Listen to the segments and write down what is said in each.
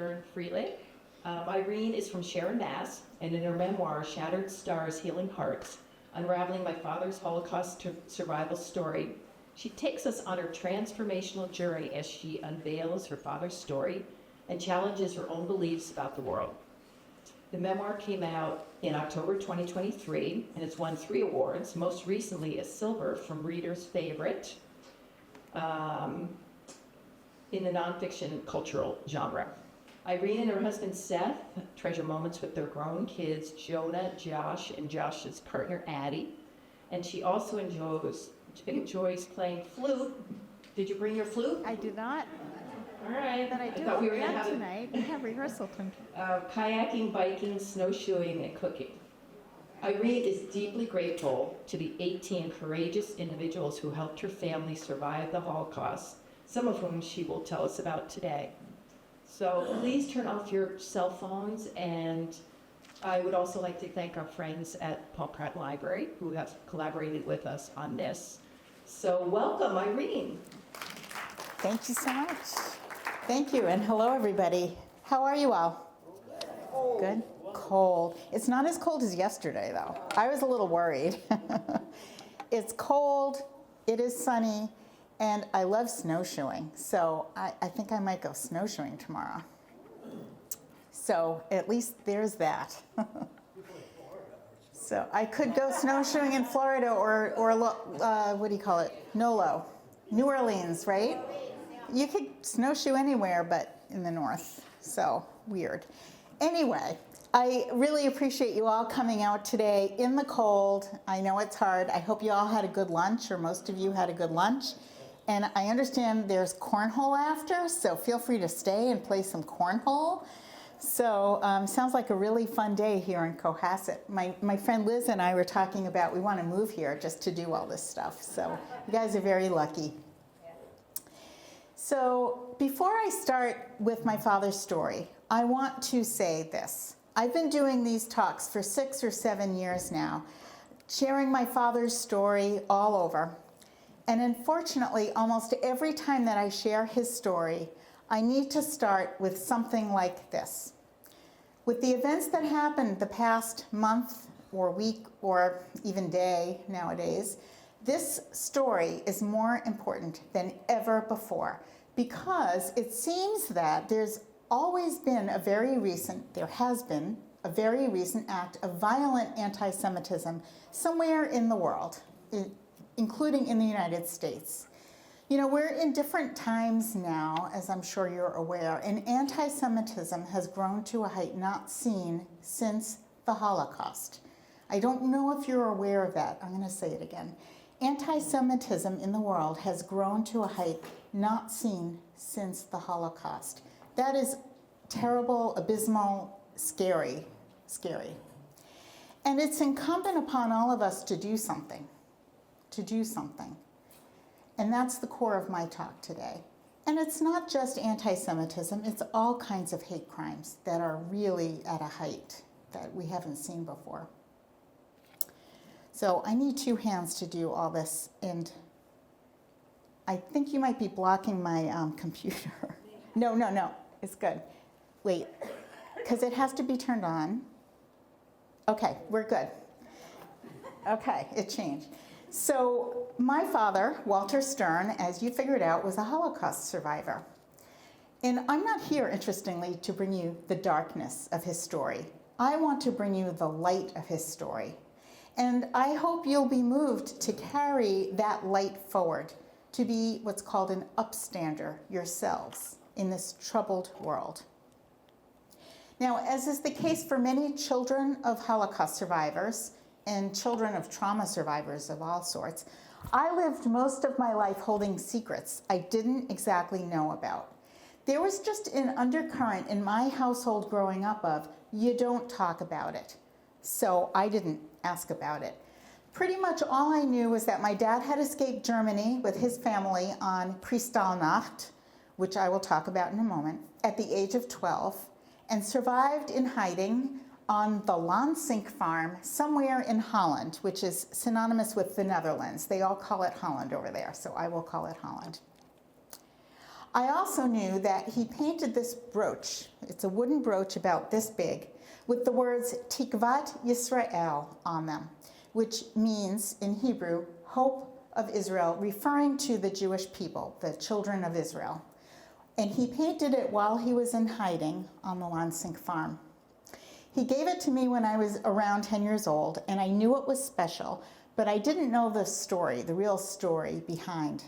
Stern Frielich. Irene is from Sharon, Mass., and in her memoir, Shattered Stars, Healing Hearts, Unraveling My Father's Holocaust Survival Story, she takes us on her transformational journey as she unveils her father's story and challenges her own beliefs about the world. The memoir came out in October 2023, and it's won 3 awards, most recently a silver from Reader's Favorite in the nonfiction cultural genre. Irene and her husband Seth treasure moments with their grown kids, Jonah, Josh, and Josh's partner, Addie. And she also enjoys playing flute. Did you bring your flute? I did not. All right. But I do thought we were gonna have tonight. We have rehearsal tonight. Kayaking, biking, snowshoeing, and cooking. Irene is deeply grateful to the 18 courageous individuals who helped her family survive the Holocaust, some of whom she will tell us about today. So please turn off your cell phones, and I would also like to thank our friends at Paul Pratt Library who have collaborated with us on this. So welcome, Irene. Thank you so much. Thank you, and hello, everybody. How are you all? Good? Cold. It's not as cold as yesterday, though. I was a little worried. It's cold, it is sunny, and I love snowshoeing, so I think I might go snowshoeing tomorrow. So at least there's that. So I could go snowshoeing in Florida or what do you call it? NOLO, New Orleans, right? You could snowshoe anywhere but in the north, so weird. Anyway, I really appreciate you all coming out today in the cold. I know it's hard. I hope you all had a good lunch, or most of you had a good lunch. And I understand there's cornhole after, so feel free to stay and play some cornhole. So sounds like a really fun day here in Cohasset. My friend Liz and I were talking about we want to move here just to do all this stuff. So you guys are very lucky. So before I start with my father's story, I want to say this. I've been doing these talks for 6 or 7 years now, sharing my father's story all over. And unfortunately, almost every time that I share his story, I need to start with something like this. With the events that happened the past month or week or even day nowadays, this story is more important than ever before, because it seems that there has been a very recent act of violent anti-Semitism somewhere in the world, including in the United States. You know, we're in different times now, as I'm sure you're aware, and anti-Semitism has grown to a height not seen since the Holocaust. I don't know if you're aware of that. I'm going to say it again. Anti-Semitism in the world has grown to a height not seen since the Holocaust. That is terrible, abysmal, scary. And it's incumbent upon all of us to do something. And that's the core of my talk today. And it's not just anti-Semitism, it's all kinds of hate crimes that are really at a height that we haven't seen before. So I need 2 hands to do all this, and I think you might be blocking my computer. No, it's good. Wait, because it has to be turned on. Okay, we're good. Okay, it changed. So my father, Walter Stern, as you figured out, was a Holocaust survivor. And I'm not here, interestingly, to bring you the darkness of his story. I want to bring you the light of his story. And I hope you'll be moved to carry that light forward, to be what's called an upstander yourselves in this troubled world. Now, as is the case for many children of Holocaust survivors and children of trauma survivors of all sorts, I lived most of my life holding secrets I didn't exactly know about. There was just an undercurrent in my household growing up of, you don't talk about it. So I didn't ask about it. Pretty much all I knew was that my dad had escaped Germany with his family on Kristallnacht, which I will talk about in a moment, at the age of 12, and survived in hiding on the Lansink farm somewhere in Holland, which is synonymous with the Netherlands. They all call it Holland over there, so I will call it Holland. I also knew that he painted this brooch. It's a wooden brooch about this big with the words Tikvat Yisrael on them, which means in Hebrew, hope of Israel, referring to the Jewish people, the children of Israel. And he painted it while he was in hiding on the Lansing farm. He gave it to me when I was around 10 years old, and I knew it was special, but I didn't know the story, the real story behind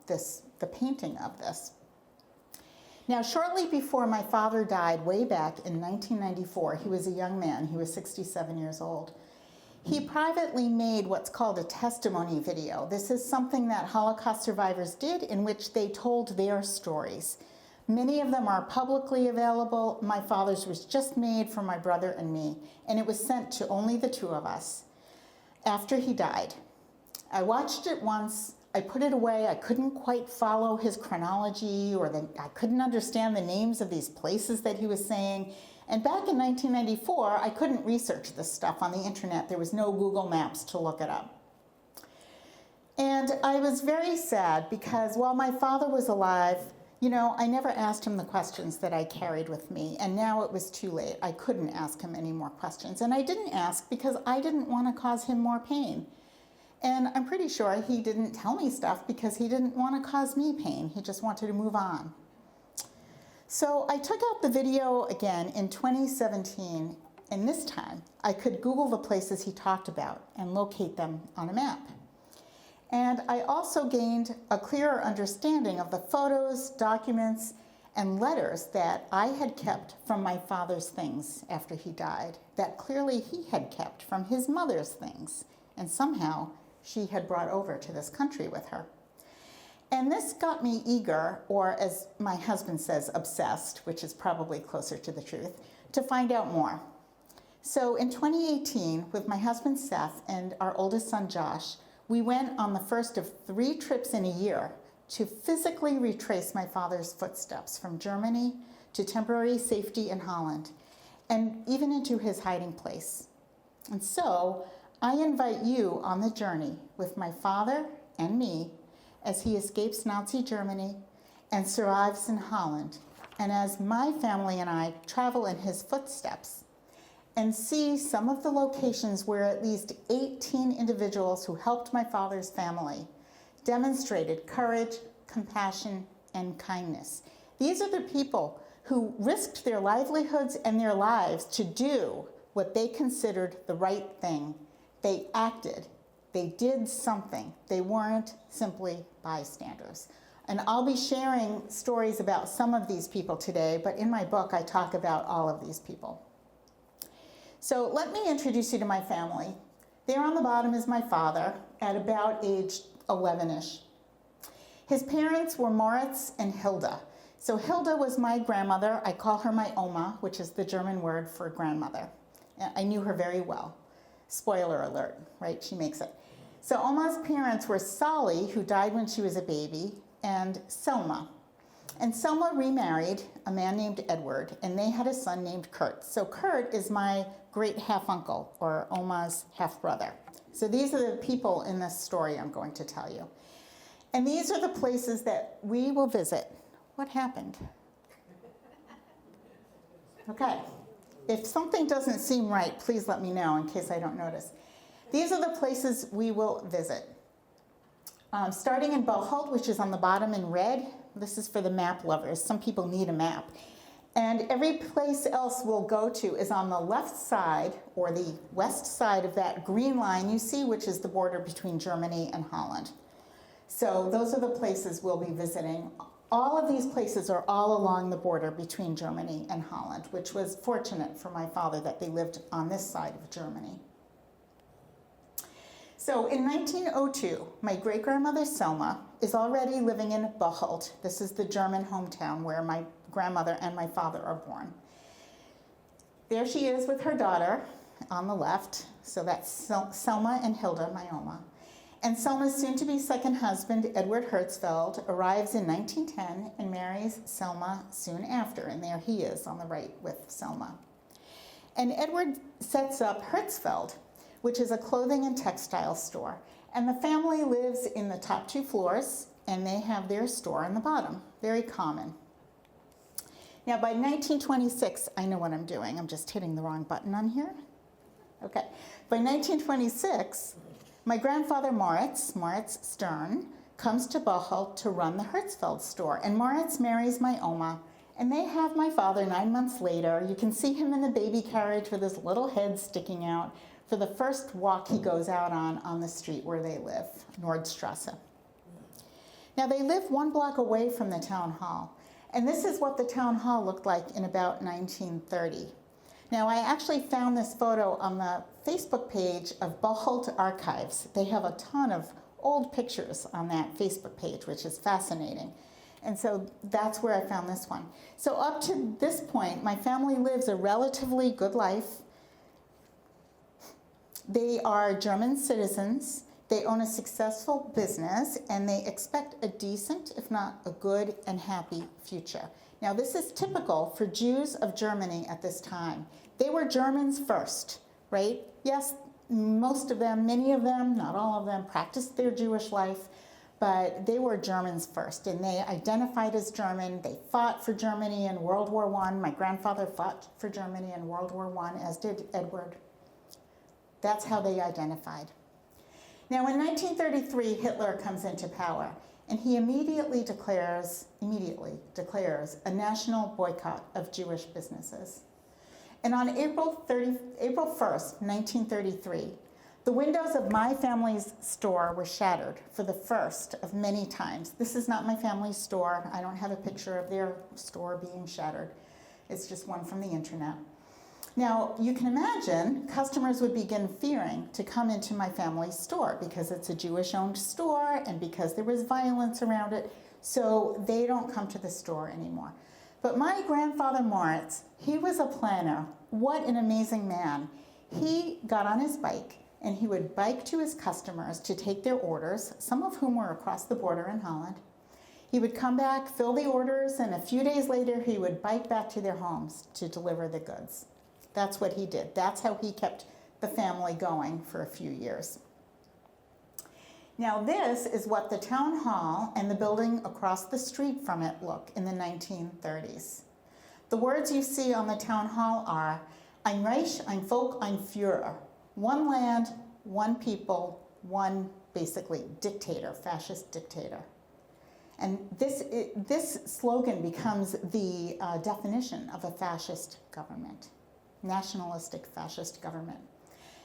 the painting of this. Now, shortly before my father died, way back in 1994, he was a young man, he was 67 years old. He privately made what's called a testimony video. This is something that Holocaust survivors did in which they told their stories. Many of them are publicly available. My father's was just made for my brother and me, and it was sent to only the two of us after he died. I watched it once. I put it away. I couldn't quite follow his chronology, I couldn't understand the names of these places that he was saying. And back in 1994, I couldn't research this stuff on the internet. There was no Google Maps to look it up. And I was very sad because while my father was alive, I never asked him the questions that I carried with me. And now it was too late. I couldn't ask him any more questions. And I didn't ask because I didn't want to cause him more pain. And I'm pretty sure he didn't tell me stuff because he didn't want to cause me pain. He just wanted to move on. So I took out the video again in 2017, and this time I could Google the places he talked about and locate them on a map. And I also gained a clearer understanding of the photos, documents, and letters that I had kept from my father's things after he died, that clearly he had kept from his mother's things, and somehow she had brought over to this country with her. And this got me eager, or as my husband says, obsessed, which is probably closer to the truth, to find out more. So in 2018, with my husband Seth and our oldest son Josh, we went on the first of 3 trips in a year to physically retrace my father's footsteps from Germany to temporary safety in Holland, and even into his hiding place. And so I invite you on the journey with my father and me as he escapes Nazi Germany and survives in Holland, and as my family and I travel in his footsteps and see some of the locations where at least 18 individuals who helped my father's family demonstrated courage, compassion, and kindness. These are the people who risked their livelihoods and their lives to do what they considered the right thing. They acted. They did something. They weren't simply bystanders. And I'll be sharing stories about some of these people today, but in my book I talk about all of these people. So let me introduce you to my family. There on the bottom is my father at about age 11-ish. His parents were Moritz and Hilda. So Hilda was my grandmother. I call her my Oma, which is the German word for grandmother. I knew her very well. Spoiler alert, right? She makes it. So Oma's parents were Sally, who died when she was a baby, and Selma. And Selma remarried a man named Edward, and they had a son named Kurt. So Kurt is my great half-uncle, or Oma's half-brother. So these are the people in this story I'm going to tell you. And these are the places that we will visit. What happened? Okay. If something doesn't seem right, please let me know in case I don't notice. These are the places we will visit. Starting in Bocholt, which is on the bottom in red. This is for the map lovers. Some people need a map. And every place else we'll go to is on the left side, or the west side of that green line you see, which is the border between Germany and Holland. So those are the places we'll be visiting. All of these places are all along the border between Germany and Holland, which was fortunate for my father that they lived on this side of Germany. So in 1902, my great-grandmother Selma is already living in Bocholt. This is the German hometown where my grandmother and my father are born. There she is with her daughter on the left. So that's Selma and Hilda, my Oma. And Selma's soon-to-be second husband, Edward Hertzfeld, arrives in 1910 and marries Selma soon after. And there he is on the right with Selma. And Edward sets up Hertzfeld, which is a clothing and textile store. And the family lives in the top 2 floors and they have their store in the bottom. Very common. Now, by 1926, I know what I'm doing. I'm just hitting the wrong button on here. Okay. By 1926, my grandfather Moritz Stern, comes to Bocholt to run the Hertzfeld store. And Moritz marries my Oma, and they have my father 9 months later. You can see him in the baby carriage with his little head sticking out for the first walk he goes out on the street where they live, Nordstrasse. Now, they live 1 block away from the town hall. And this is what the town hall looked like in about 1930. Now, I actually found this photo on the Facebook page of Bocholt Archives. They have a ton of old pictures on that Facebook page, which is fascinating. And so that's where I found this one. So up to this point, my family lives a relatively good life. They are German citizens. They own a successful business, and they expect a decent, if not a good and happy future. Now, this is typical for Jews of Germany at this time. They were Germans first, right? Yes, most of them, many of them, not all of them, practiced their Jewish life, but they were Germans first, and they identified as German. They fought for Germany in World War I. My grandfather fought for Germany in World War I, as did Edward. That's how they identified. Now, in 1933, Hitler comes into power, and he immediately declares a national boycott of Jewish businesses. And on April 1st, 1933, the windows of my family's store were shattered for the first of many times. This is not my family's store. I don't have a picture of their store being shattered. It's just one from the internet. Now, you can imagine customers would begin fearing to come into my family's store because it's a Jewish-owned store and because there was violence around it, so they don't come to the store anymore. But my grandfather Moritz, he was a planner. What an amazing man. He got on his bike and he would bike to his customers to take their orders, some of whom were across the border in Holland. He would come back, fill the orders, and a few days later he would bike back to their homes to deliver the goods. That's what he did. That's how he kept the family going for a few years. Now, this is what the town hall and the building across the street from it look in the 1930s. The words you see on the town hall are Ein Reich, ein Volk, ein Führer. One land, one people, one, basically, dictator, fascist dictator. And this slogan becomes the definition of a fascist government. Nationalistic fascist government.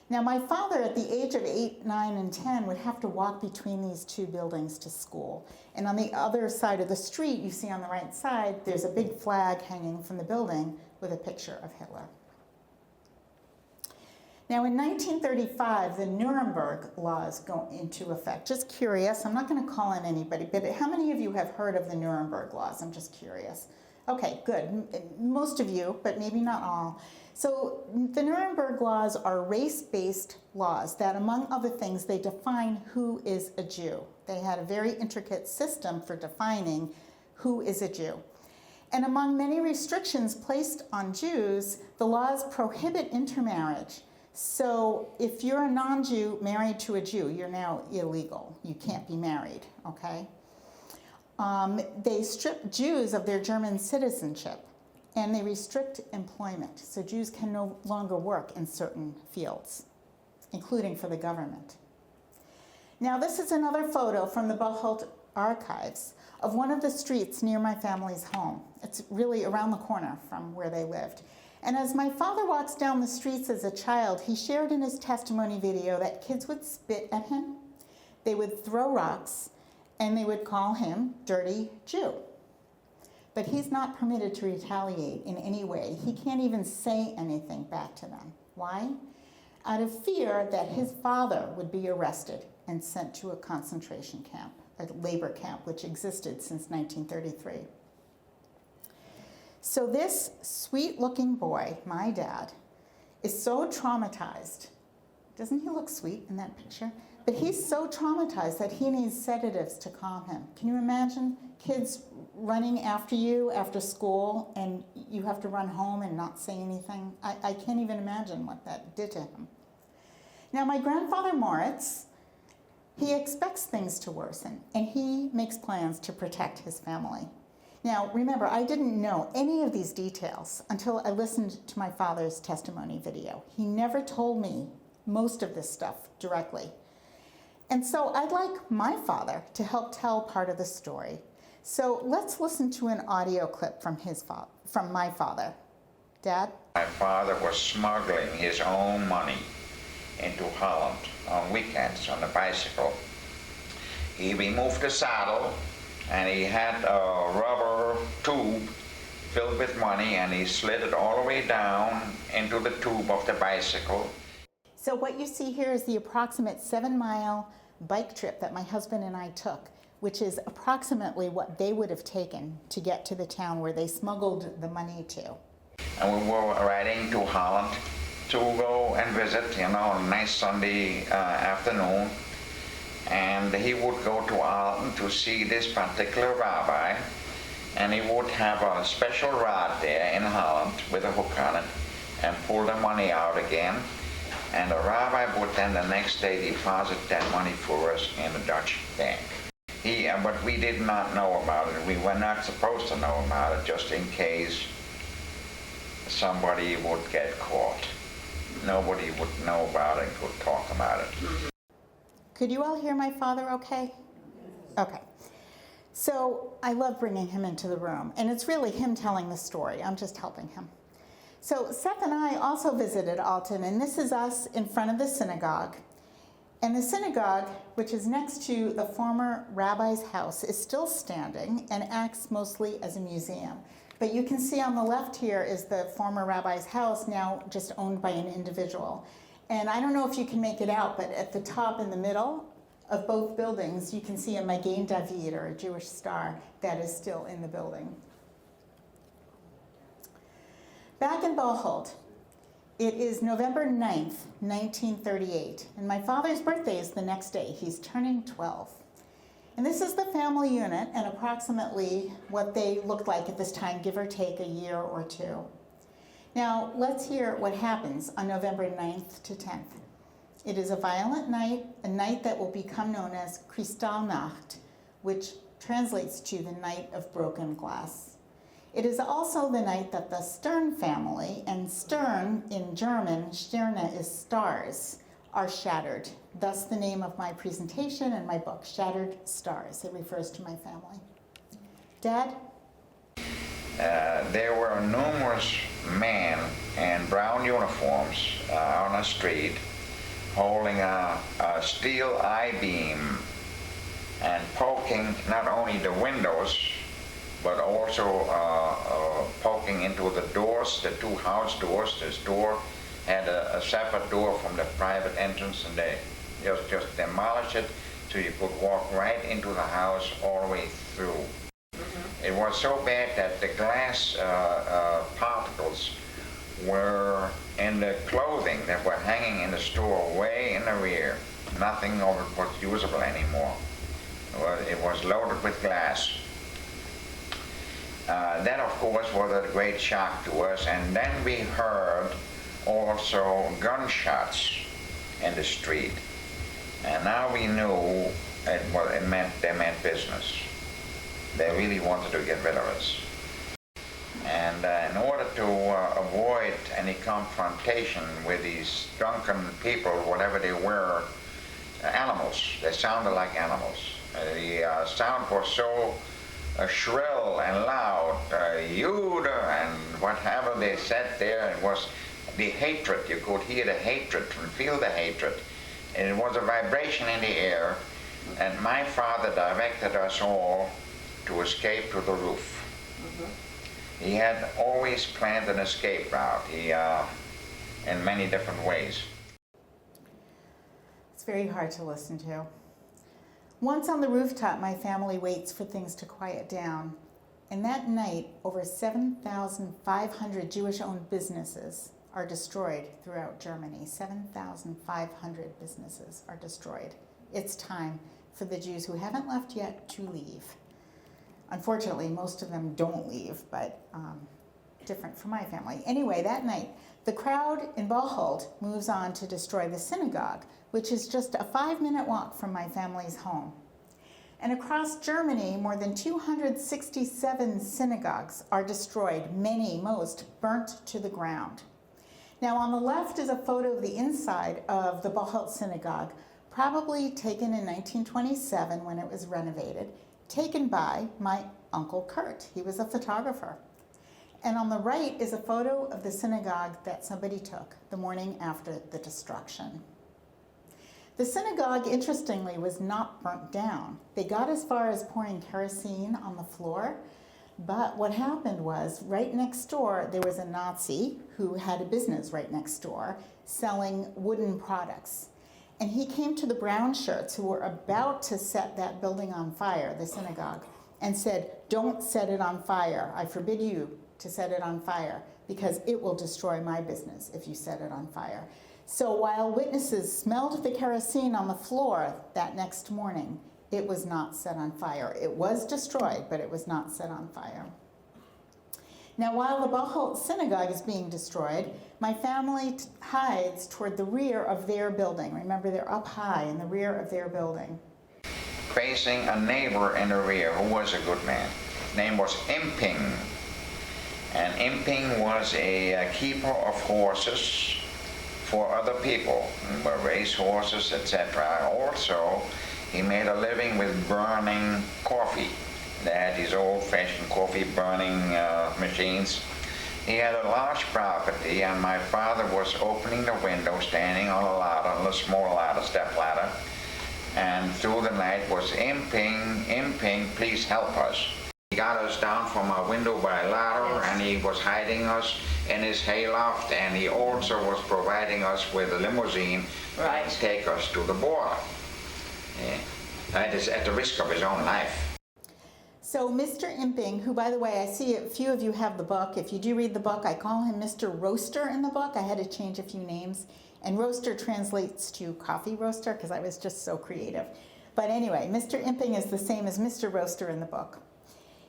Now, my father, at the age of 8, 9, and 10, would have to walk between these two buildings to school. And on the other side of the street, you see on the right side, there's a big flag hanging from the building with a picture of Hitler. Now, in 1935, the Nuremberg laws go into effect. Just curious, I'm not going to call in anybody, but how many of you have heard of the Nuremberg laws? I'm just curious. Okay, good. Most of you, but maybe not all. So the Nuremberg laws are race-based laws that, among other things, they define who is a Jew. They had a very intricate system for defining who is a Jew. And among many restrictions placed on Jews, the laws prohibit intermarriage. So if you're a non-Jew married to a Jew, you're now illegal. You can't be married, okay? They strip Jews of their German citizenship, and they restrict employment. So Jews can no longer work in certain fields, including for the government. Now, this is another photo from the Bocholt Archives of one of the streets near my family's home. It's really around the corner from where they lived. And as my father walks down the streets as a child, he shared in his testimony video that kids would spit at him, they would throw rocks, and they would call him Dirty Jew. But he's not permitted to retaliate in any way. He can't even say anything back to them. Why? Out of fear that his father would be arrested and sent to a concentration camp, a labor camp, which existed since 1933. So this sweet-looking boy, my dad, is so traumatized. Doesn't he look sweet in that picture? But he's so traumatized that he needs sedatives to calm him. Can you imagine kids running after you after school and you have to run home and not say anything? I can't even imagine what that did to him. Now, my grandfather Moritz He expects things to worsen, and he makes plans to protect his family. Now, remember, I didn't know any of these details until I listened to my father's testimony video. He never told me most of this stuff directly. And so I'd like my father to help tell part of the story. So let's listen to an audio clip from my father. Dad? My father was smuggling his own money into Holland on weekends on a bicycle. He removed the saddle and he had a rubber tube filled with money, and he slid it all the way down into the tube of the bicycle. So what you see here is the approximate 7-mile bike trip that my husband and I took, which is approximately what they would have taken to get to the town where they smuggled the money to. And we were riding to Holland to go and visit, on a nice Sunday afternoon. And he would go to Alton to see this particular rabbi, and he would have a special rod there in Holland with a hook on it and pull the money out again. And the rabbi would then the next day deposit that money for us in a Dutch bank. But we did not know about it. We were not supposed to know about it, just in case somebody would get caught. Nobody would know about it, could talk about it. Could you all hear my father okay? Okay. So I love bringing him into the room, and it's really him telling the story. I'm just helping him. So Seth and I also visited Alton, and this is us in front of the synagogue. And the synagogue, which is next to the former rabbi's house, is still standing and acts mostly as a museum. But you can see on the left here is the former rabbi's house, now just owned by an individual. And I don't know if you can make it out, but at the top in the middle of both buildings, you can see a Magen David, or a Jewish star, that is still in the building. Back in Bocholt, it is November 9th, 1938, and my father's birthday is the next day. He's turning 12. And this is the family unit, and approximately what they looked like at this time, give or take a year or two. Now, let's hear what happens on November 9th to 10th. It is a violent night, a night that will become known as Kristallnacht, which translates to the night of broken glass. It is also the night that the Stern family, and Stern in German, Sterne is stars, are shattered. Thus the name of my presentation and my book, Shattered Stars. It refers to my family. Dad? There were numerous men in brown uniforms on the street holding a steel I-beam and poking not only the windows, but also poking into the doors, the two house doors. This door had a separate door from the private entrance, and they just demolished it so you could walk right into the house all the way through. It was so bad that the glass particles were in the clothing that were hanging in the store way in the rear. Nothing of it was usable anymore. It was loaded with glass. That, of course, was a great shock to us. And then we heard also gunshots in the street. And now we knew they meant business. They really wanted to get rid of us. And in order to avoid any confrontation with these drunken people, whatever they were, animals, they sounded like animals. The sound was so shrill and loud, Jude and whatever they said there, it was the hatred. You could hear the hatred and feel the hatred. And it was a vibration in the air, and my father directed us all to escape to the roof. He had always planned an escape route in many different ways. It's very hard to listen to. Once on the rooftop, my family waits for things to quiet down. And that night, over 7,500 Jewish-owned businesses are destroyed throughout Germany. 7,500 businesses are destroyed. It's time for the Jews who haven't left yet to leave. Unfortunately, most of them don't leave, but different from my family. Anyway, that night, the crowd in Bocholt moves on to destroy the synagogue, which is just a 5-minute walk from my family's home. And across Germany, more than 267 synagogues are destroyed, most burnt to the ground. Now on the left is a photo of the inside of the Bocholt synagogue, probably taken in 1927 when it was renovated, taken by my Uncle Kurt. He was a photographer. And on the right is a photo of the synagogue that somebody took the morning after the destruction. The synagogue, interestingly, was not burnt down. They got as far as pouring kerosene on the floor, but what happened was, right next door, there was a Nazi who had a business right next door selling wooden products. And he came to the brown shirts who were about to set that building on fire, the synagogue, and said, "Don't set it on fire. I forbid you to set it on fire because it will destroy my business if you set it on fire." So while witnesses smelled the kerosene on the floor that next morning, it was not set on fire. It was destroyed, but it was not set on fire. Now, while the Bocholt synagogue is being destroyed, my family hides toward the rear of their building. Remember, they're up high in the rear of their building. Facing a neighbor in the rear who was a good man. His name was Imping. And Imping was a keeper of horses for other people, race horses, etc. Also, he made a living with burning coffee. They had these old-fashioned coffee burning machines. He had a large property, and my father was opening the window, standing on a ladder, on a small ladder, step ladder, and through the night was Imping, please help us. He got us down from our window by ladder, and he was hiding us in his hayloft, and he also was providing us with a limousine to take us to the border. Yeah. That is at the risk of his own life. So Mr. Imping, who, by the way, I see a few of you have the book. If you do read the book, I call him Mr. Roaster in the book. I had to change a few names. And roaster translates to coffee roaster because I was just so creative. But anyway, Mr. Imping is the same as Mr. Roaster in the book.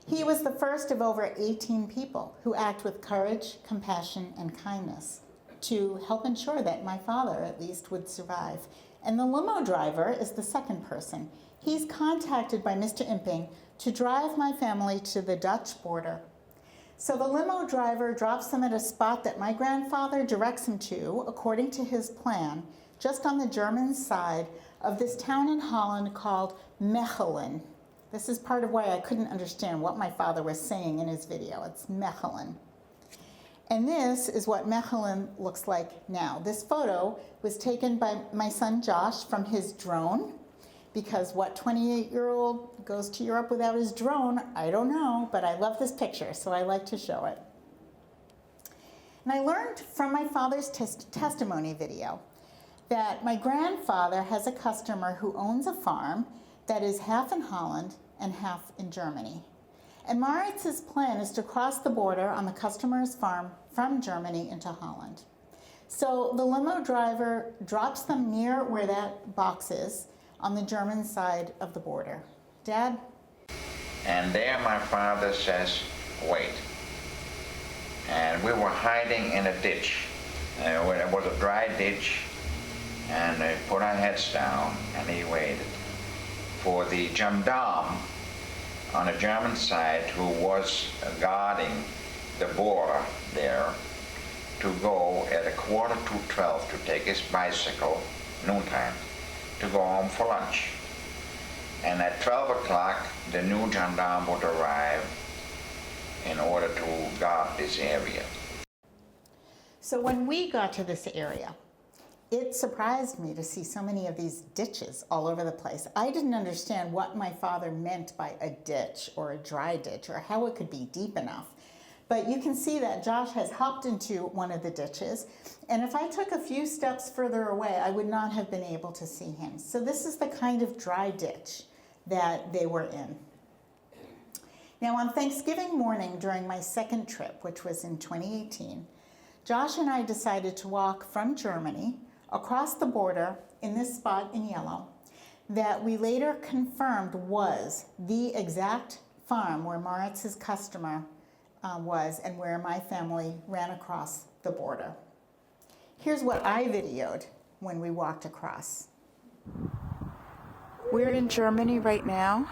He was the first of over 18 people who act with courage, compassion, and kindness to help ensure that my father, at least, would survive. And the limo driver is the second person. He's contacted by Mr. Imping to drive my family to the Dutch border. So the limo driver drops them at a spot that my grandfather directs him to, according to his plan, just on the German side of this town in Holland called Mechelen. This is part of why I couldn't understand what my father was saying in his video. It's Mechelen. And this is what Mechelen looks like now. This photo was taken by my son Josh from his drone, because what 28-year-old goes to Europe without his drone? I don't know, but I love this picture, so I like to show it. And I learned from my father's testimony video that my grandfather has a customer who owns a farm that is half in Holland and half in Germany. And Maritz's plan is to cross the border on the customer's farm from Germany into Holland. So the limo driver drops them near where that box is on the German side of the border. Dad? And there my father says, wait. And we were hiding in a ditch. It was a dry ditch, and they put our heads down, and he waited for the gendarme on the German side, who was guarding the border there, to go at 11:45 to take his bicycle, noontime, to go home for lunch. And at 12 o'clock, the new gendarme would arrive in order to guard this area. So when we got to this area, it surprised me to see so many of these ditches all over the place. I didn't understand what my father meant by a ditch or a dry ditch or how it could be deep enough. But you can see that Josh has hopped into one of the ditches, and if I took a few steps further away, I would not have been able to see him. So this is the kind of dry ditch that they were in. Now on Thanksgiving morning during my second trip, which was in 2018, Josh and I decided to walk from Germany across the border in this spot in yellow that we later confirmed was the exact farm where Maritz's customer was and where my family ran across the border. Here's what I videoed when we walked across. We're in Germany right now.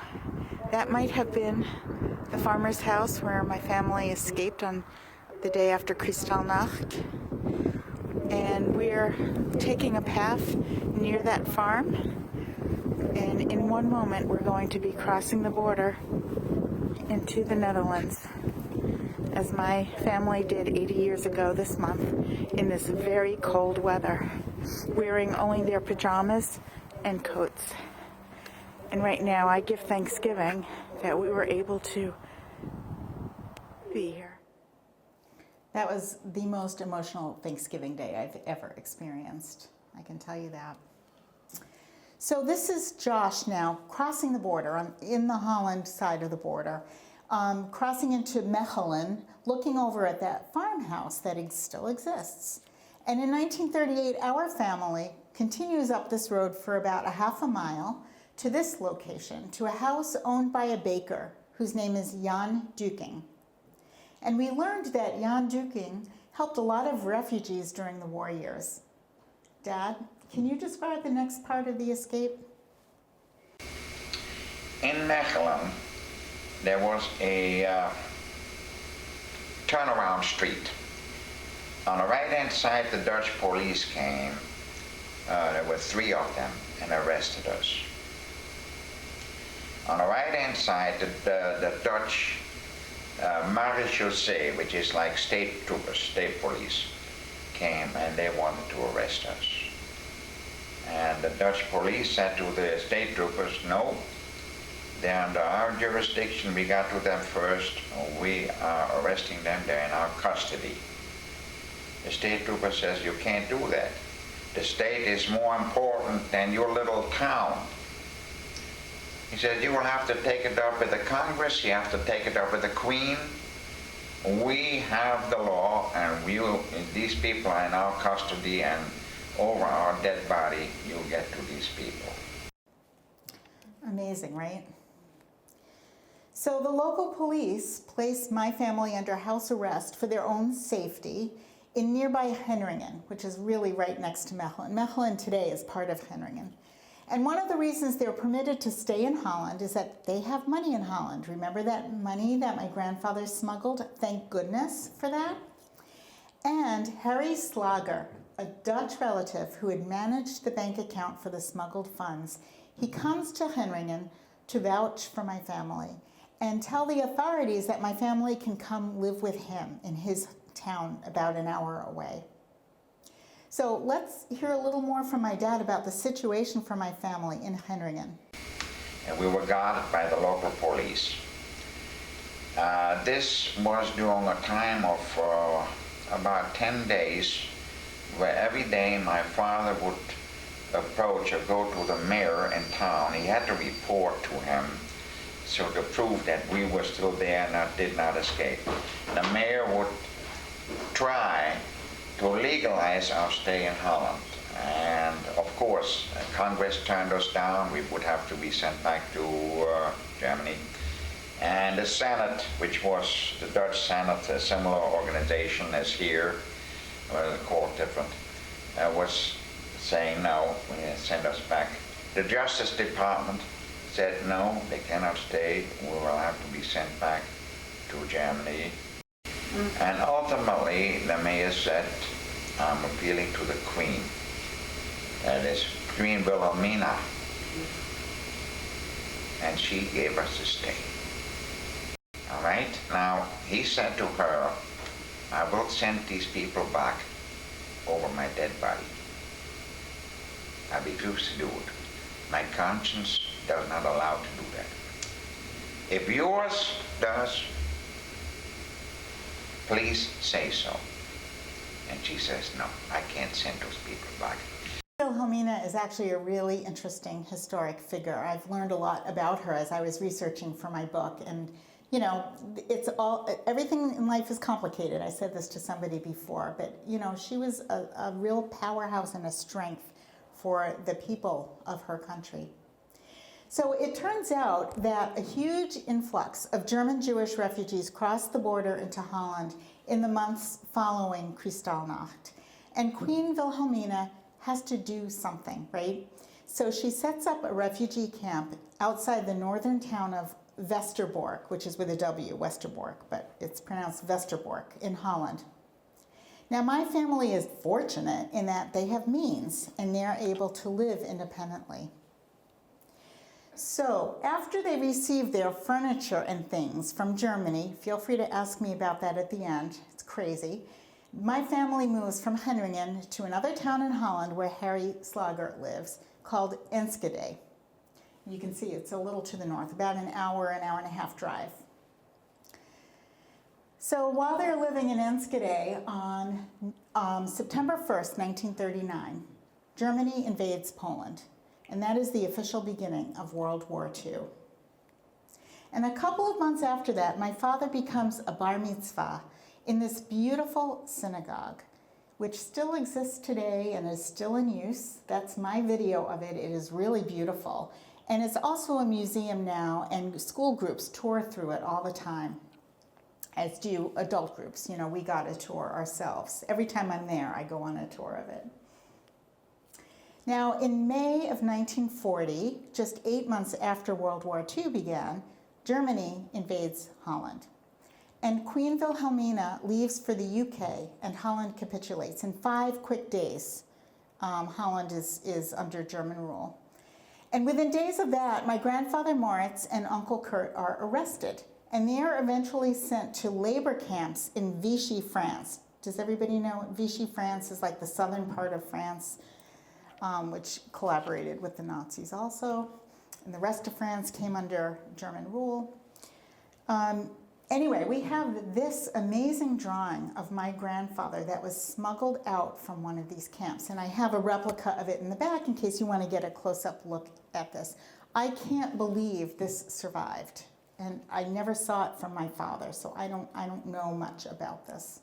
That might have been the farmer's house where my family escaped on the day after Kristallnacht. And we're taking a path near that farm. And in one moment, we're going to be crossing the border into the Netherlands, as my family did 80 years ago this month in this very cold weather, wearing only their pajamas and coats. And right now, I give Thanksgiving that we were able to be here. That was the most emotional Thanksgiving day I've ever experienced. I can tell you that. So this is Josh now crossing the border. I'm in the Holland side of the border, crossing into Mechelen, looking over at that farmhouse that still exists. And in 1938, our family continues up this road for about a half a mile to this location, to a house owned by a baker whose name is Jan Duking. And we learned that Jan Duking helped a lot of refugees during the war years. Dad, can you describe the next part of the escape? In Mechelen, there was a turnaround street. On the right-hand side, the Dutch police came. There were 3 of them, and arrested us. On the right-hand side, the Dutch marechaussee, which is like state troopers, state police, came and they wanted to arrest us. And the Dutch police said to the state troopers, no, they're under our jurisdiction, we got to them first, we are arresting them, they're in our custody. The state trooper says, you can't do that. The state is more important than your little town. He said, you will have to take it up with the Congress, you have to take it up with the Queen. We have the law, and these people are in our custody, and over our dead body, you'll get to these people. Amazing, right? So the local police placed my family under house arrest for their own safety in nearby Henringen, which is really right next to Mechelen. Mechelen today is part of Henringen. And one of the reasons they're permitted to stay in Holland is that they have money in Holland. Remember that money that my grandfather smuggled? Thank goodness for that. And Harry Slager, a Dutch relative who had managed the bank account for the smuggled funds, he comes to Henringen to vouch for my family and tell the authorities that my family can come live with him in his town about an hour away. So let's hear a little more from my dad about the situation for my family in Henringen. And we were guarded by the local police. This was during a time of about 10 days, where every day my father would approach or go to the mayor in town. He had to report to him, so to prove that we were still there and did not escape. The mayor would try to legalize our stay in Holland. And of course, Congress turned us down. We would have to be sent back to Germany. And the Senate, which was the Dutch Senate, a similar organization as here, called different, was saying no, send us back. The Justice Department said no, they cannot stay. We will have to be sent back to Germany. And ultimately, the mayor said, I'm appealing to the Queen. That is Queen Wilhelmina. And she gave us a stay. All right? Now, he said to her, I will send these people back over my dead body. I refuse to do it. My conscience does not allow to do that. If yours does, please say so. And she says, no, I can't send those people back. Wilhelmina is actually a really interesting historic figure. I've learned a lot about her as I was researching for my book. And, you know, everything in life is complicated. I said this to somebody before, but, you know, she was a real powerhouse and a strength for the people of her country. So it turns out that a huge influx of German Jewish refugees crossed the border into Holland in the months following Kristallnacht. And Queen Wilhelmina has to do something, right? So she sets up a refugee camp outside the northern town of Westerbork, which is with a W, Westerbork, but it's pronounced Westerbork in Holland. Now, my family is fortunate in that they have means and they're able to live independently. So, after they receive their furniture and things from Germany, feel free to ask me about that at the end, it's crazy. My family moves from Henningen to another town in Holland where Harry Slagert lives, called Enschede. You can see it's a little to the north, about an hour and a half drive. So while they're living in Enschede on September 1st, 1939, Germany invades Poland, and that is the official beginning of World War II. And a couple of months after that, my father becomes a bar mitzvah in this beautiful synagogue, which still exists today and is still in use. That's my video of it. It is really beautiful. And it's also a museum now, and school groups tour through it all the time, as do adult groups. You know, we got a tour ourselves. Every time I'm there, I go on a tour of it. Now, in May of 1940, just 8 months after World War II began, Germany invades Holland. And Queen Wilhelmina leaves for the UK, and Holland capitulates. In 5 quick days, Holland is under German rule. And within days of that, my grandfather Moritz and Uncle Kurt are arrested. And they are eventually sent to labor camps in Vichy, France. Does everybody know Vichy, France is like the southern part of France, which collaborated with the Nazis also. And the rest of France came under German rule. Anyway, we have this amazing drawing of my grandfather that was smuggled out from one of these camps. And I have a replica of it in the back in case you want to get a close-up look at this. I can't believe this survived. And I never saw it from my father, so I don't know much about this.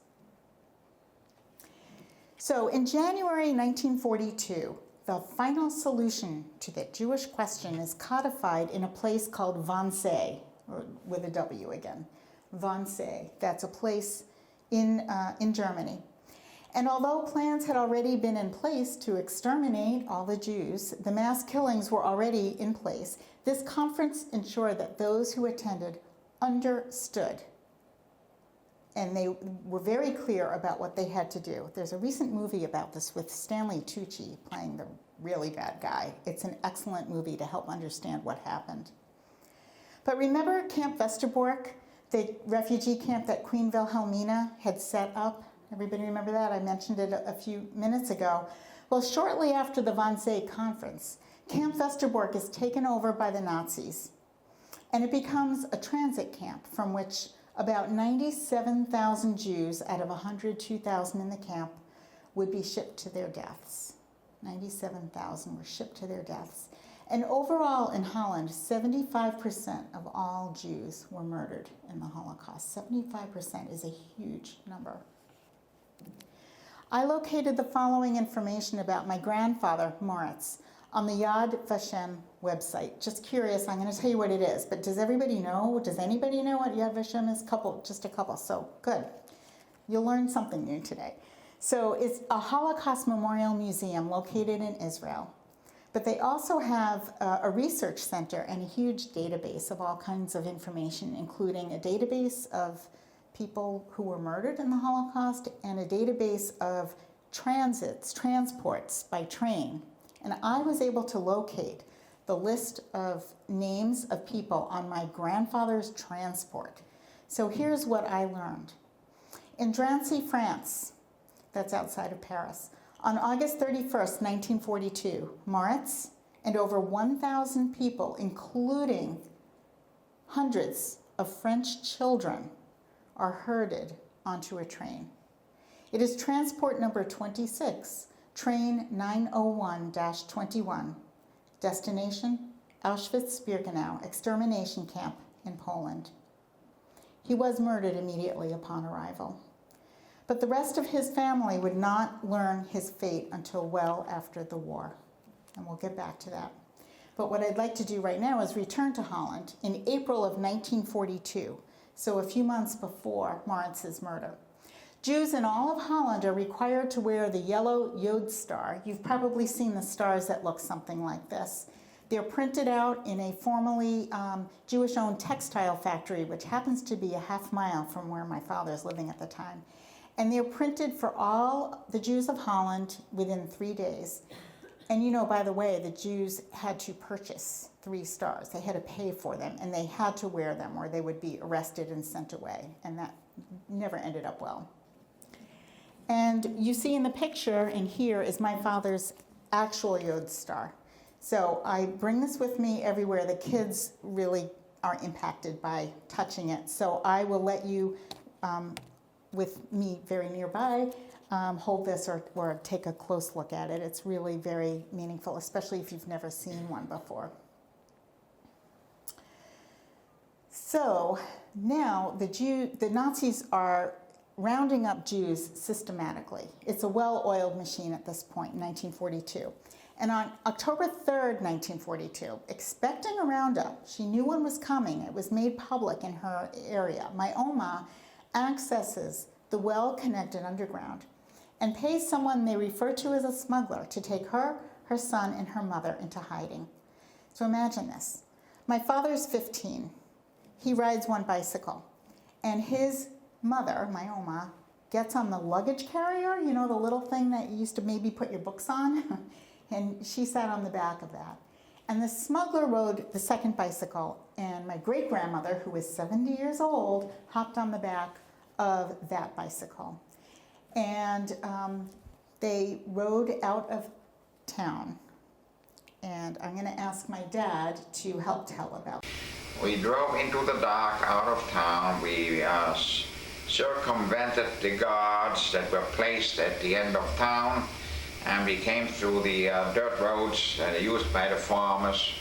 So in January 1942, the final solution to the Jewish question is codified in a place called Wannsee, or with a W again. Wannsee, that's a place in Germany. And although plans had already been in place to exterminate all the Jews, the mass killings were already in place. This conference ensured that those who attended understood, and they were very clear about what they had to do. There's a recent movie about this with Stanley Tucci playing the really bad guy. It's an excellent movie to help understand what happened. But remember Camp Westerbork, the refugee camp that Queen Wilhelmina had set up? Everybody remember that? I mentioned it a few minutes ago. Well, shortly after the Wannsee conference, Camp Westerbork is taken over by the Nazis, and it becomes a transit camp from which about 97,000 Jews out of 102,000 in the camp would be shipped to their deaths. 97,000 were shipped to their deaths. And overall in Holland, 75% of all Jews were murdered in the Holocaust. 75% is a huge number. I located the following information about my grandfather, Moritz, on the Yad Vashem website. Just curious, I'm going to tell you what it is, but does everybody know? Does anybody know what Yad Vashem is? Just a couple, so good. You'll learn something new today. So it's a Holocaust memorial museum located in Israel. But they also have a research center and a huge database of all kinds of information, including a database of people who were murdered in the Holocaust and a database of transports by train. And I was able to locate the list of names of people on my grandfather's transport. So here's what I learned. In Drancy, France, that's outside of Paris, on August 31st, 1942, Moritz and over 1,000 people, including hundreds of French children, are herded onto a train. It is transport number 26, train 901-21, destination Auschwitz-Birkenau extermination camp in Poland. He was murdered immediately upon arrival. But the rest of his family would not learn his fate until well after the war. And we'll get back to that. But what I'd like to do right now is return to Holland in April of 1942, so a few months before Maurence's murder. Jews in all of Holland are required to wear the yellow Yod star. You've probably seen the stars that look something like this. They're printed out in a formerly Jewish-owned textile factory, which happens to be a half-mile from where my father's living at the time. And they're printed for all the Jews of Holland within 3 days. And you know, by the way, the Jews had to purchase 3 stars. They had to pay for them, and they had to wear them or they would be arrested and sent away. And that never ended up well. And you see in the picture, and here is my father's actual Yod star. So I bring this with me everywhere. The kids really are impacted by touching it. So I will let you, with me very nearby, hold this or take a close look at it. It's really very meaningful, especially if you've never seen one before. So now the Nazis are rounding up Jews systematically. It's a well-oiled machine at this point in 1942. And on October 3rd, 1942, expecting a roundup, she knew one was coming. It was made public in her area. My Oma accesses the well-connected underground and pays someone they refer to as a smuggler to take her, her son, and her mother into hiding. So imagine this. My father's 15. He rides one bicycle. And his mother, my Oma, gets on the luggage carrier, you know, the little thing that you used to maybe put your books on? And she sat on the back of that. And the smuggler rode the second bicycle, and my great-grandmother, who was 70 years old, hopped on the back of that bicycle. And they rode out of town. And I'm going to ask my dad to help tell about it. We drove into the dark out of town. We circumvented the guards that were placed at the end of town, and we came through the dirt roads used by the farmers.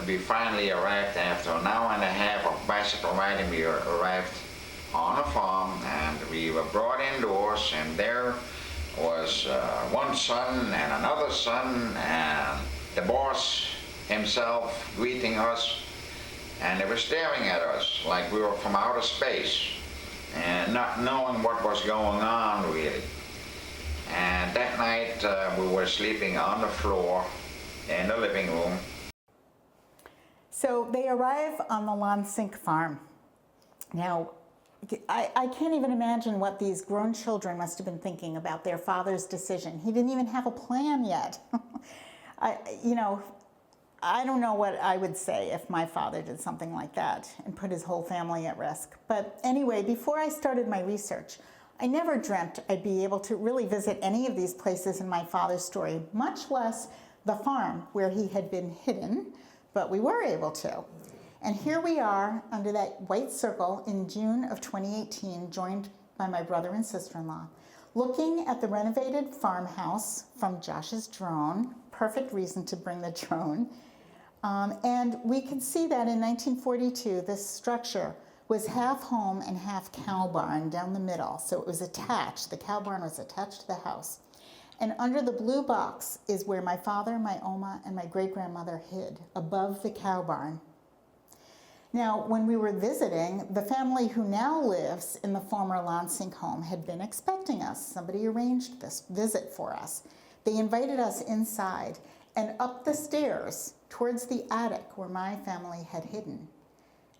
We finally arrived after an hour and a half of bicycle riding. We arrived on a farm, and we were brought indoors, and there was one son and another son and the boss himself greeting us, and they were staring at us like we were from outer space and not knowing what was going on really. And that night we were sleeping on the floor in the living room. So they arrive on the Lansink farm. Now, I can't even imagine what these grown children must have been thinking about their father's decision. He didn't even have a plan yet. I don't know what I would say if my father did something like that and put his whole family at risk. But anyway, before I started my research, I never dreamt I'd be able to really visit any of these places in my father's story, much less the farm where he had been hidden, but we were able to. And here we are under that white circle in June of 2018, joined by my brother and sister-in-law, looking at the renovated farmhouse from Josh's drone. Perfect reason to bring the drone. And we can see that in 1942, this structure was half home and half cow barn down the middle. So it was attached, the cow barn was attached to the house. And under the blue box is where my father, my Oma, and my great-grandmother hid, above the cow barn. Now, when we were visiting, the family who now lives in the former Lansink home had been expecting us. Somebody arranged this visit for us. They invited us inside and up the stairs towards the attic where my family had hidden.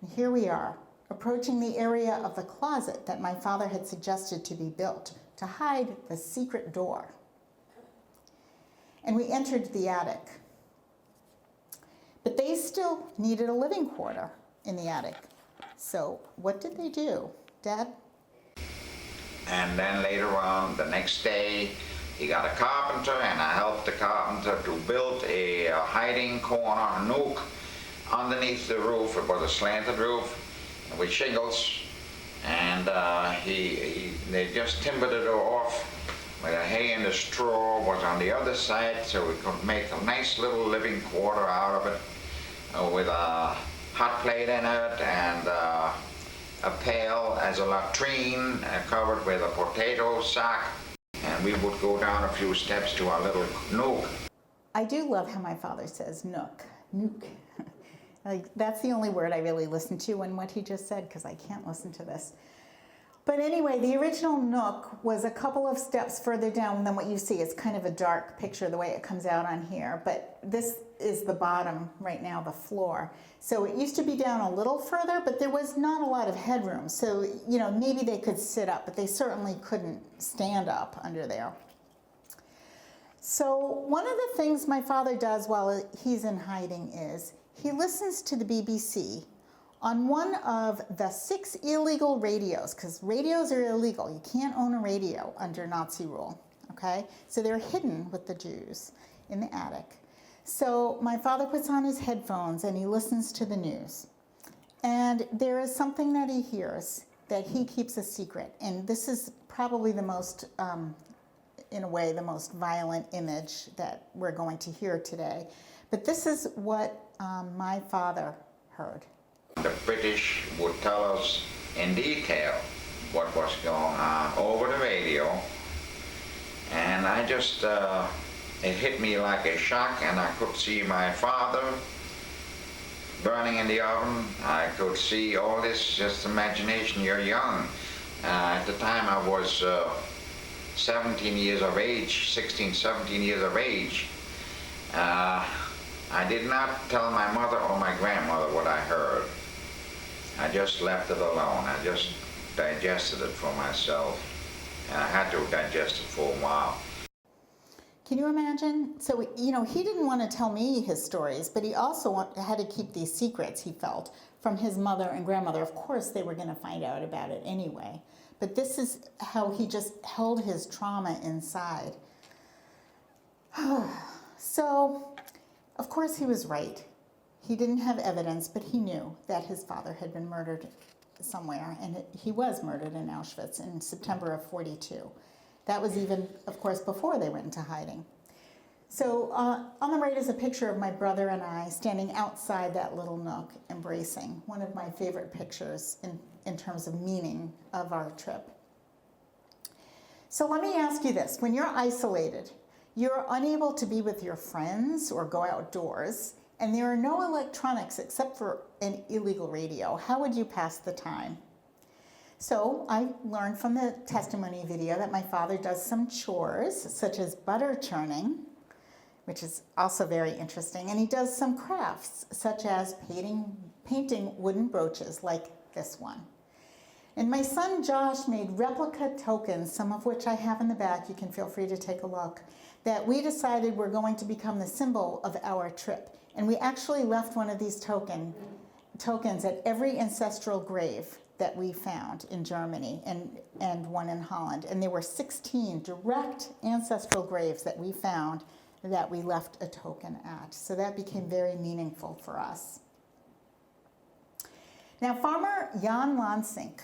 And here we are, approaching the area of the closet that my father had suggested to be built to hide the secret door. And we entered the attic. But they still needed a living quarter in the attic. So what did they do, Dad? And then later on, the next day, he got a carpenter, and I helped the carpenter to build a hiding corner, a nook, underneath the roof. It was a slanted roof with shingles, and they just timbered it off with the hay and the straw was on the other side, so we could make a nice little living quarter out of it with a hot plate in it and a pail as a latrine covered with a potato sack. And we would go down a few steps to our little nook. I do love how my father says nook. Like, that's the only word I really listen to in what he just said, because I can't listen to this. But anyway, the original nook was a couple of steps further down than what you see. It's kind of a dark picture the way it comes out on here, but this is the bottom right now, the floor. So it used to be down a little further, but there was not a lot of headroom. So, you know, maybe they could sit up, but they certainly couldn't stand up under there. So one of the things my father does while he's in hiding is he listens to the BBC on one of the 6 illegal radios, because radios are illegal. You can't own a radio under Nazi rule, okay? So they're hidden with the Jews in the attic. So my father puts on his headphones and he listens to the news. And there is something that he hears that he keeps a secret. And this is probably the most, in a way, the most violent image that we're going to hear today. But this is what my father heard. The British would tell us in detail what was going on over the radio, and I just, it hit me like a shock, and I could see my father burning in the oven. I could see all this, just imagination, you're young. At the time I was 17 years of age, 16, 17 years of age. I did not tell my mother or my grandmother what I heard. I just left it alone. I just digested it for myself. And I had to digest it for a while. Can you imagine? So, you know, he didn't want to tell me his stories, but he also had to keep these secrets, he felt, from his mother and grandmother. Of course, they were going to find out about it anyway. But this is how he just held his trauma inside. So, of course, he was right. He didn't have evidence, but he knew that his father had been murdered somewhere, and he was murdered in Auschwitz in September of '42. That was even, of course, before they went into hiding. So on the right is a picture of my brother and I standing outside that little nook, embracing. One of my favorite pictures in terms of meaning of our trip. So let me ask you this. When you're isolated, you're unable to be with your friends or go outdoors, and there are no electronics except for an illegal radio. How would you pass the time? So I learned from the testimony video that my father does some chores, such as butter churning, which is also very interesting, and he does some crafts, such as painting wooden brooches like this one. And my son Josh made replica tokens, some of which I have in the back, you can feel free to take a look, that we decided were going to become the symbol of our trip. And we actually left one of these tokens at every ancestral grave that we found in Germany and one in Holland. And there were 16 direct ancestral graves that we found that we left a token at. So that became very meaningful for us. Now, farmer Jan Lansink,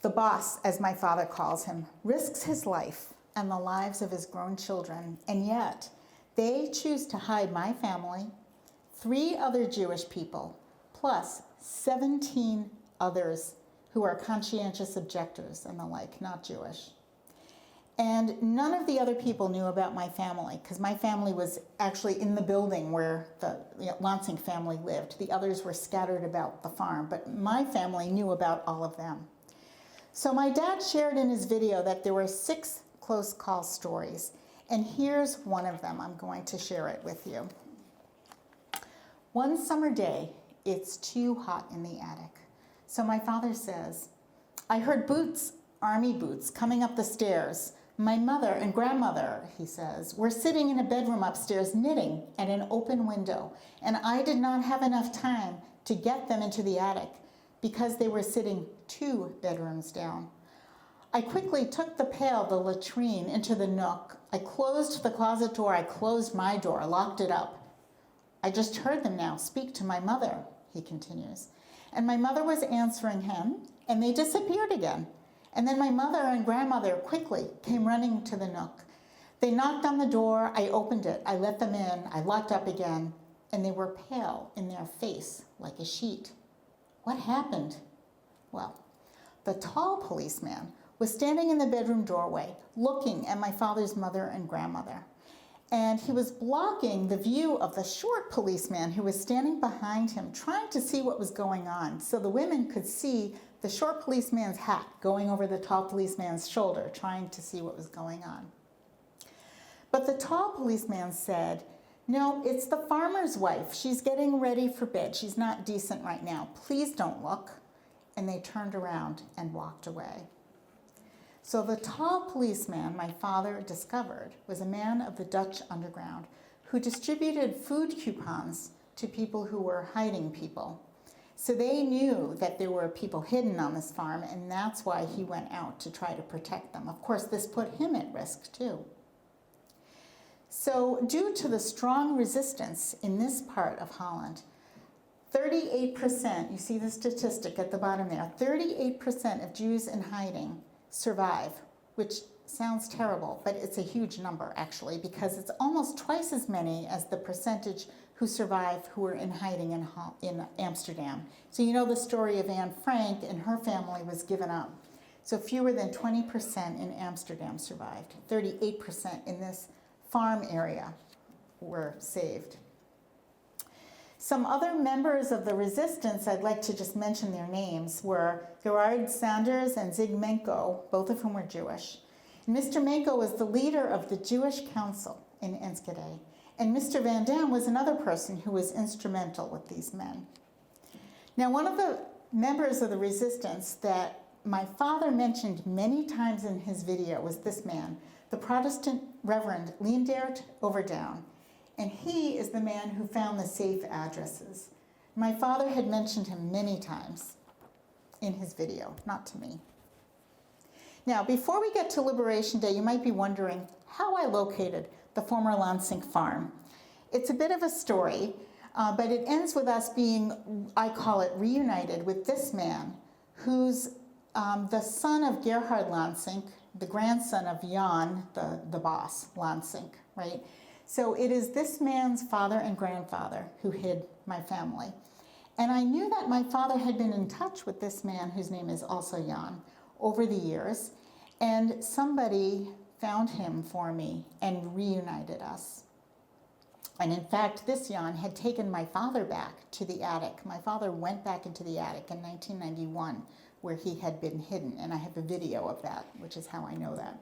the boss, as my father calls him, risks his life and the lives of his grown children, and yet they choose to hide my family, 3 other Jewish people, plus 17 others who are conscientious objectors and the like, not Jewish. And none of the other people knew about my family, because my family was actually in the building where the Lansing family lived. The others were scattered about the farm, but my family knew about all of them. So my dad shared in his video that there were 6 close call stories, and here's one of them. I'm going to share it with you. One summer day, it's too hot in the attic. So my father says, I heard boots, army boots, coming up the stairs. My mother and grandmother, he says, were sitting in a bedroom upstairs knitting at an open window, and I did not have enough time to get them into the attic because they were sitting 2 bedrooms down. I quickly took the pail, the latrine, into the nook. I closed the closet door. I closed my door, locked it up. I just heard them now speak to my mother, he continues. And my mother was answering him, and they disappeared again. And then my mother and grandmother quickly came running to the nook. They knocked on the door. I opened it. I let them in. I locked up again, and they were pale in their face like a sheet. What happened? Well, the tall policeman was standing in the bedroom doorway looking at my father's mother and grandmother. And he was blocking the view of the short policeman who was standing behind him, trying to see what was going on. So the women could see the short policeman's hat going over the tall policeman's shoulder, trying to see what was going on. But the tall policeman said, "No, it's the farmer's wife. She's getting ready for bed. She's not decent right now. Please don't look." And they turned around and walked away. So the tall policeman my father discovered was a man of the Dutch underground who distributed food coupons to people who were hiding people. So they knew that there were people hidden on this farm, and that's why he went out to try to protect them. Of course, this put him at risk too. So due to the strong resistance in this part of Holland, 38%, you see the statistic at the bottom there, 38% of Jews in hiding survive, which sounds terrible, but it's a huge number actually, because it's almost twice as many as the percentage who survive who were in hiding in Amsterdam. So you know the story of Anne Frank, and her family was given up. So fewer than 20% in Amsterdam survived. 38% in this farm area were saved. Some other members of the resistance, I'd like to just mention their names, were Gerard Sanders and Zig Menko, both of whom were Jewish. And Mr. Menko was the leader of the Jewish Council in Enschede. And Mr. Van Dam was another person who was instrumental with these men. Now, one of the members of the resistance that my father mentioned many times in his video was this man, the Protestant Reverend Leendert Overdown. And he is the man who found the safe addresses. My father had mentioned him many times in his video, not to me. Now, before we get to Liberation Day, you might be wondering how I located the former Lansing farm. It's a bit of a story, but it ends with us being, I call it, reunited with this man, who's the son of Gerhard Lansing, the grandson of Jan, the boss, Lansing, right? So it is this man's father and grandfather who hid my family. And I knew that my father had been in touch with this man, whose name is also Jan, over the years, and somebody found him for me and reunited us. And in fact, this Jan had taken my father back to the attic. My father went back into the attic in 1991, where he had been hidden, and I have a video of that, which is how I know that.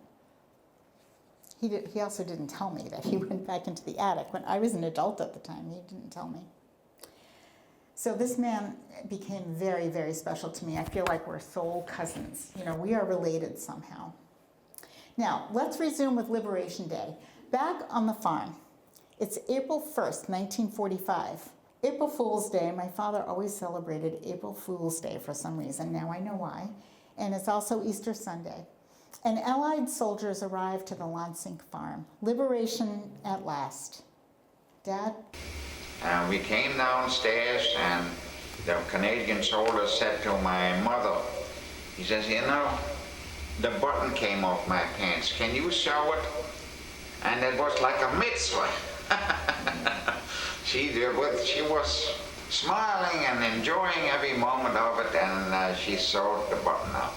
He also didn't tell me that he went back into the attic. When I was an adult at the time, he didn't tell me. So this man became very, very special to me. I feel like we're soul cousins. You know, we are related somehow. Now, let's resume with Liberation Day. Back on the farm, it's April 1st, 1945. April Fool's Day, my father always celebrated April Fool's Day for some reason. Now I know why. And it's also Easter Sunday. And Allied soldiers arrived to the Lansing farm. Liberation at last. Dad? We came downstairs and the Canadian soldier said to my mother, he says, "You know, the button came off my pants. Can you sew it?" And it was like a mitzvah. She was smiling and enjoying every moment of it, and she sewed the button up.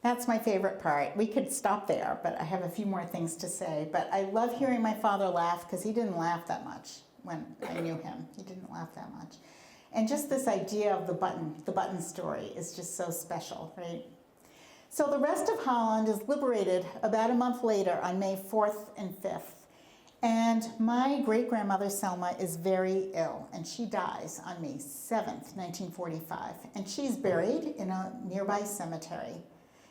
That's my favorite part. We could stop there, but I have a few more things to say. But I love hearing my father laugh, because he didn't laugh that much when I knew him. He didn't laugh that much. And just this idea of the button story is just so special, right? So the rest of Holland is liberated about a month later on May 4th and 5th. And my great-grandmother Selma is very ill, and she dies on May 7th, 1945. And she's buried in a nearby cemetery.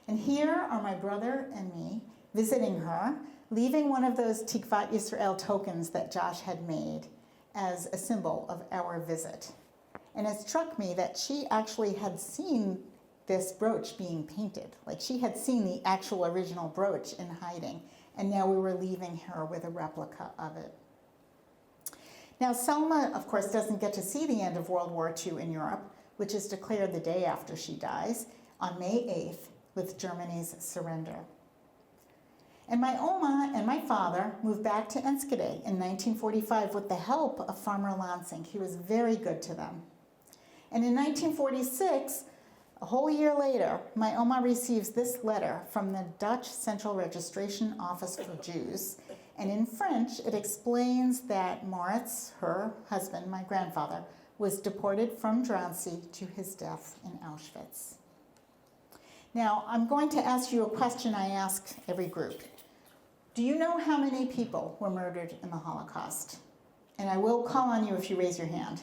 And here are my brother and me visiting her, leaving one of those Tikvat Yisrael tokens that Josh had made as a symbol of our visit. And it struck me that she actually had seen this brooch being painted. Like, she had seen the actual original brooch in hiding, and now we were leaving her with a replica of it. Now, Selma, of course, doesn't get to see the end of World War II in Europe, which is declared the day after she dies, on May 8th, with Germany's surrender. And my Oma and my father moved back to Enschede in 1945 with the help of Farmer Lansing. He was very good to them. And in 1946, A whole year later, my Oma receives this letter from the Dutch Central Registration Office for Jews, and in French, it explains that Moritz, her husband, my grandfather, was deported from Drancy to his death in Auschwitz. Now, I'm going to ask you a question I ask every group. Do you know how many people were murdered in the Holocaust? And I will call on you if you raise your hand.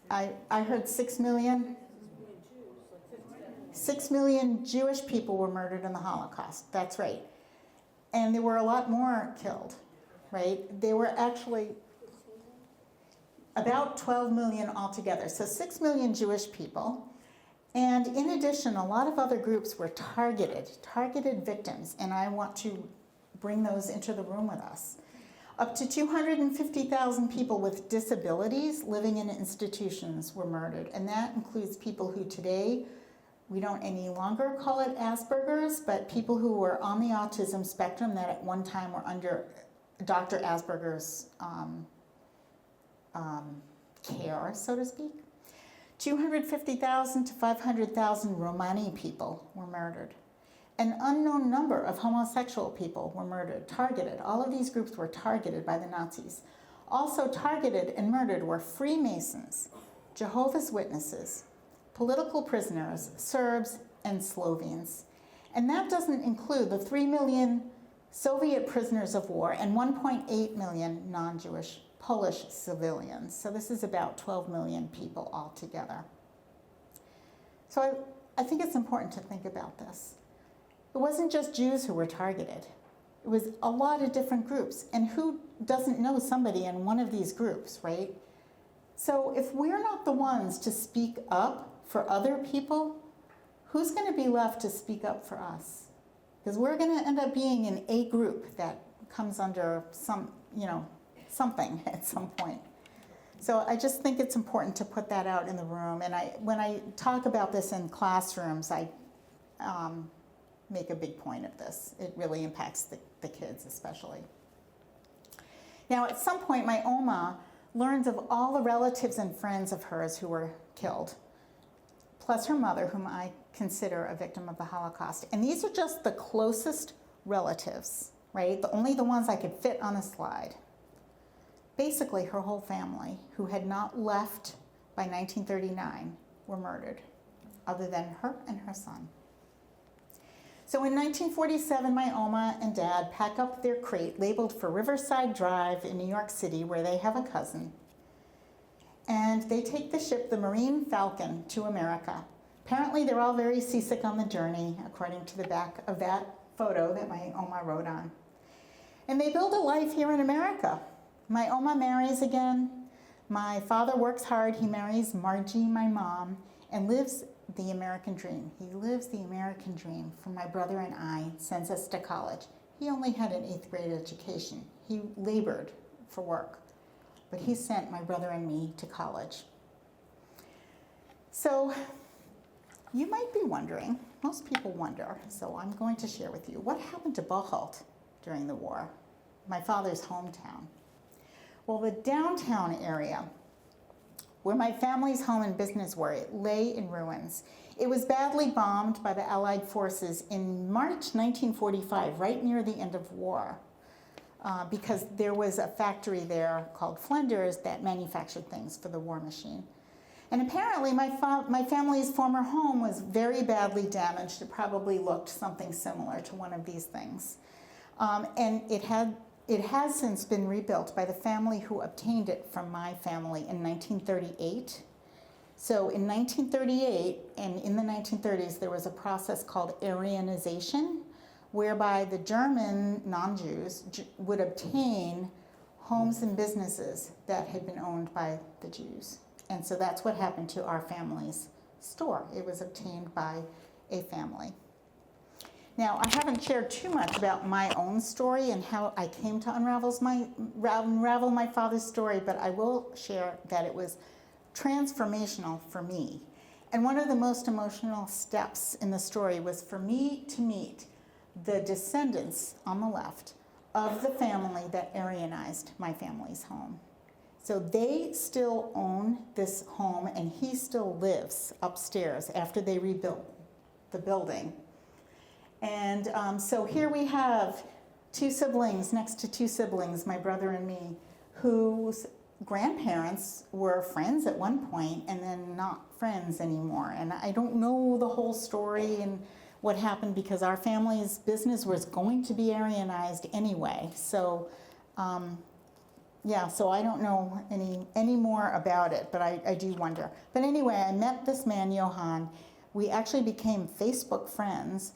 I heard 6 million. 6 million Jewish people were murdered in the Holocaust. That's right. And there were a lot more killed, right? They were actually about 12 million altogether. So 6 million Jewish people. And in addition, a lot of other groups were targeted victims. And I want to bring those into the room with us. Up to 250,000 people with disabilities living in institutions were murdered. And that includes people who today, we don't any longer call it Asperger's, but people who were on the autism spectrum that at one time were under Dr. Asperger's care, so to speak. 250,000 to 500,000 Romani people were murdered. An unknown number of homosexual people were murdered, targeted. All of these groups were targeted by the Nazis. Also targeted and murdered were Freemasons, Jehovah's Witnesses, political prisoners, Serbs, and Slovenes. And that doesn't include the 3 million Soviet prisoners of war and 1.8 million non-Jewish Polish civilians. So this is about 12 million people altogether. So I think it's important to think about this. It wasn't just Jews who were targeted. It was a lot of different groups. And who doesn't know somebody in one of these groups, right? So if we're not the ones to speak up for other people, who's going to be left to speak up for us? Because we're going to end up being in a group that comes under some, something at some point. So I just think it's important to put that out in the room. And when I talk about this in classrooms, I make a big point of this. It really impacts the kids especially. Now at some point my Oma learns of all the relatives and friends of hers who were killed, plus her mother, whom I consider a victim of the Holocaust. And these are just the closest relatives, right? Only the ones I could fit on a slide. Basically her whole family, who had not left by 1939, were murdered, other than her and her son. So in 1947, my Oma and Dad pack up their crate labeled for Riverside Drive in New York City, where they have a cousin. And they take the ship, the Marine Falcon, to America. Apparently, they're all very seasick on the journey, according to the back of that photo that my Oma wrote on. And they build a life here in America. My Oma marries again. My father works hard. He marries Margie, my mom, and lives the American dream. He lives the American dream for my brother and I, sends us to college. He only had an 8th grade education. He labored for work, but he sent my brother and me to college. So you might be wondering, most people wonder, so I'm going to share with you, what happened to Bocholt during the war, my father's hometown? Well, the downtown area, where my family's home and business were, it lay in ruins. It was badly bombed by the Allied forces in March 1945, right near the end of war, because there was a factory there called Flinders that manufactured things for the war machine. And apparently my family's former home was very badly damaged. It probably looked something similar to one of these things. And it has since been rebuilt by the family who obtained it from my family in 1938. So in 1938 and in the 1930s, there was a process called Aryanization, whereby the German non-Jews would obtain homes and businesses that had been owned by the Jews. And so that's what happened to our family's store. It was obtained by a family. Now, I haven't shared too much about my own story and how I came to unravel my father's story, but I will share that it was transformational for me. And one of the most emotional steps in the story was for me to meet the descendants on the left of the family that Aryanized my family's home. So they still own this home, and he still lives upstairs after they rebuilt the building. And so here we have two siblings next to two siblings, my brother and me, whose grandparents were friends at one point and then not friends anymore. And I don't know the whole story and what happened, because our family's business was going to be Aryanized anyway. So yeah, so I don't know any more about it, but I do wonder. But anyway, I met this man, Johan. We actually became Facebook friends,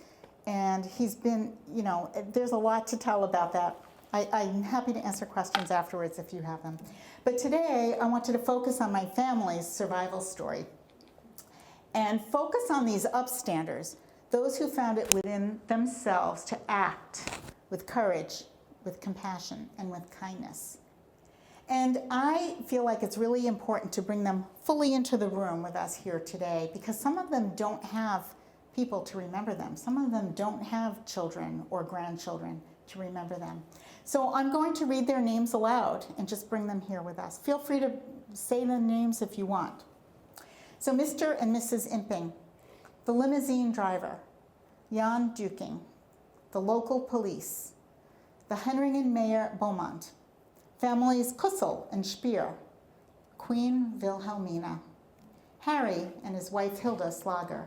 and he's been, you know, there's a lot to tell about that. I'm happy to answer questions afterwards if you have them. But today, I wanted to focus on my family's survival story and focus on these upstanders, those who found it within themselves to act with courage, with compassion, and with kindness. And I feel like it's really important to bring them fully into the room with us here today, because some of them don't have people to remember them. Some of them don't have children or grandchildren to remember them. So I'm going to read their names aloud and just bring them here with us. Feel free to say the names if you want. So Mr. and Mrs. Imping, the limousine driver, Jan Duking, the local police, the Henringen Mayor Beaumont, families Kussel and Speer, Queen Wilhelmina, Harry and his wife Hilda Slager,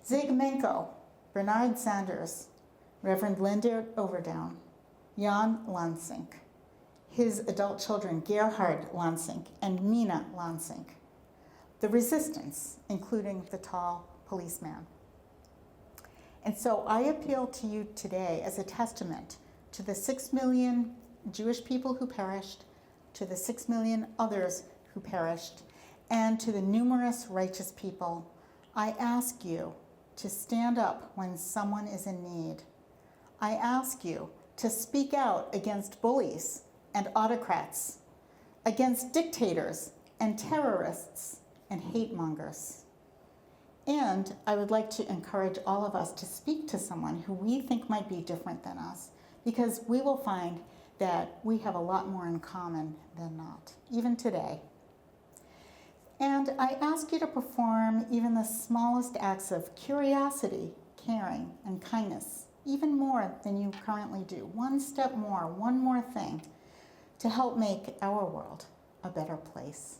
Zig Menko, Bernard Sanders, Reverend Linda Overdown, Jan Lansink, his adult children Gerhard Lansink and Mina Lansink, the resistance, including the tall policeman. And so I appeal to you today as a testament to the 6 million Jewish people who perished, to the 6 million others who perished, and to the numerous righteous people. I ask you to stand up when someone is in need. I ask you to speak out against bullies and autocrats, against dictators and terrorists and hate mongers. And I would like to encourage all of us to speak to someone who we think might be different than us, because we will find that we have a lot more in common than not, even today. And I ask you to perform even the smallest acts of curiosity, caring, and kindness, even more than you currently do. One step more, one more thing, to help make our world a better place.